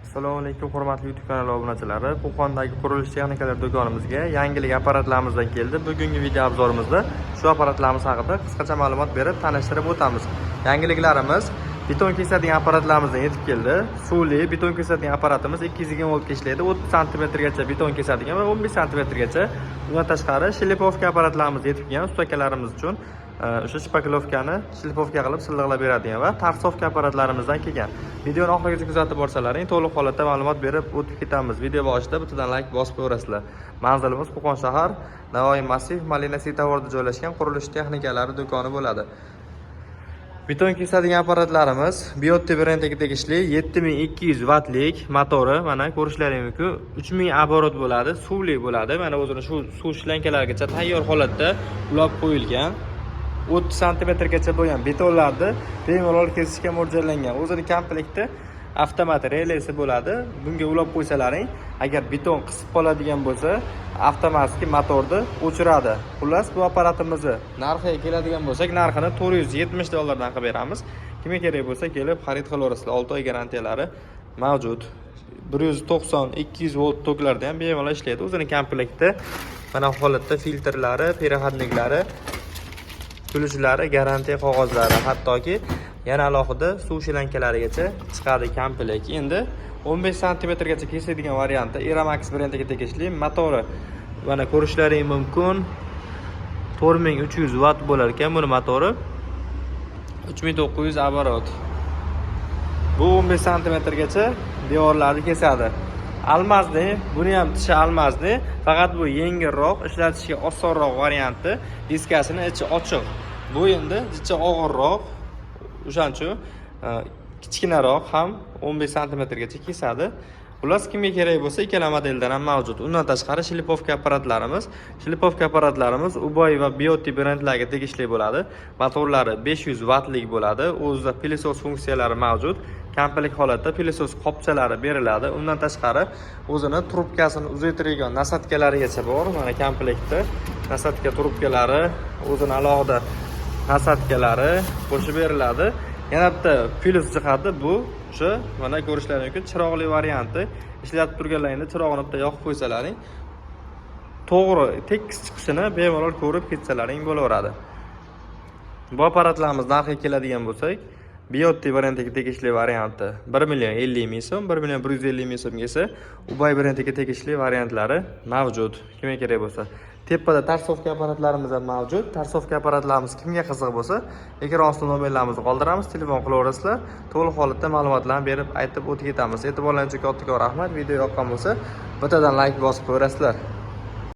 Assalomu alaykum hurmatli YouTube kanali obunachilari. Qo'qondagi qurilish texnikalar do'konimizga yangilik apparatlarimizdan keldi. Bugungi video obzorimizda shu apparatlarimiz haqida qisqacha ma'lumot berib tanishtirib o'tamiz. Yangiliklarimiz beton kesadigan apparatlarimizdan yetib keldi. Suvli beton kesadigan apparatimiz 220 voltga ishlaydi. 30 cm gacha beton kesadigan va 15 cm gacha. Undan tashqari shlipovka apparatlarimiz yetib kelgan ustakalarimiz uchun o'sha shpakilovkani shlipovka qilib silliqlab beradigan va tarsovka apparatlarimizdan kelgan. Videoni oxirigacha kuzatib borsalaring, to'liq holatda ma'lumot berib o'tib ketamiz. Video boshida bittadan like bosib qo'yasizlar. Manzilimiz Qo'qon shahar, Navoiy massiv, Malina Sitavorda joylashgan qurilish texnikalari do'koni bo'ladi. Beton kesadigan apparatlarimiz Biotto brendiga tegishli 7200 wattlik motori, mana ko'rishlaringiz mumkin. 3000 оборот bo'ladi, suvli bo'ladi. Mana o'zini shu suv shlankalarigacha tayyor holatda ulab qo'yilgan. 30 cm gacha bo'lgan betonlarni bemalol kesishga mo'ljallangan. O'zini komplekti avtomat relesi bo'ladi. Bunga ulab qo'ysalaring, agar beton qisib qoladigan bo'lsa, avtomatik motorni o'chiradi. Xullas, bu apparatimizni narxiga keladigan bo'lsak, narxini $470 dan qilib beramiz. Kimga kerak bo'lsa, kelib xarid qilaverasizlar. 6 oy garantiyalari mavjud. 190-200 volt toklarda ham bemalol ishlaydi. O'zini komplekti mana holatda filtrlari, переходниклari, kulishlari, garantiya qog'ozlari, hattoki yana alohida suv shlankalarigacha chiqadi komplekt. Endi 15 cm gacha kesadigan variantda Eramax brendiga tegishli motori. Mana ko'rishlaringiz mumkin. 4300 watt bo'lar ekan buni motori. 3900 оборот. Bu 15 cm gacha devorlarni kesadi. Almazni, buni ham tishi almazni, faqat bu yengilroq, ishlatishga osonroq varianti. Diskasini ichi ochiq. Bu endi ichi og'irroq, o'shaning uchun kichkinaroq ham 15 cm gacha kesadi. Xullas, kimga kerak bo'lsa, ikkala modeldan ham mavjud. Undan tashqari shlipovka apparatlarimiz Ubay va Biotto brendlariga tegishli bo'ladi. Motorlari 500 wattlik bo'ladi. O'zida pilesos funksiyalari mavjud. Komplekt holatda pilesos qopchalari beriladi. Undan tashqari o'zini trubkasini uzaytiradigan nasatkalarigacha bor. Mana komplektda nasatka trubkalari, o'zini alohida nasatkalari qo'shib beriladi. Yana bitta plus jihati bu o'sha mana ko'rishlaringiz mumkin chiroqli varianti. Ishlatib turganlaringda chirog'ini bitta yoqib qo'ysalaring, to'g'ri tekis chiqishini bemalol ko'rib ketsalaring bo'laveradi. Bu apparatlarimiz narxiga keladigan bo'lsak, Biotto brendiga tegishli varianti 1,50,000 so'm, 1,150,000 so'mga esa Ubay brendiga tegishli variantlari mavjud. Kimga kerak bo'lsa, tepada tarsovka apparatlarimiz ham mavjud. Tarsovka apparatlarimiz kimga qiziq bo'lsa, ekran ostida nomerlarimizni qoldiramiz, telefon qilaverasizlar. To'liq holatda ma'lumotlarni berib aytib o'tib ketamiz. E'tiborlaringiz uchun kattakon rahmat. Video yoqqan bo'lsa, bittadan like bosib qo'yasizlar.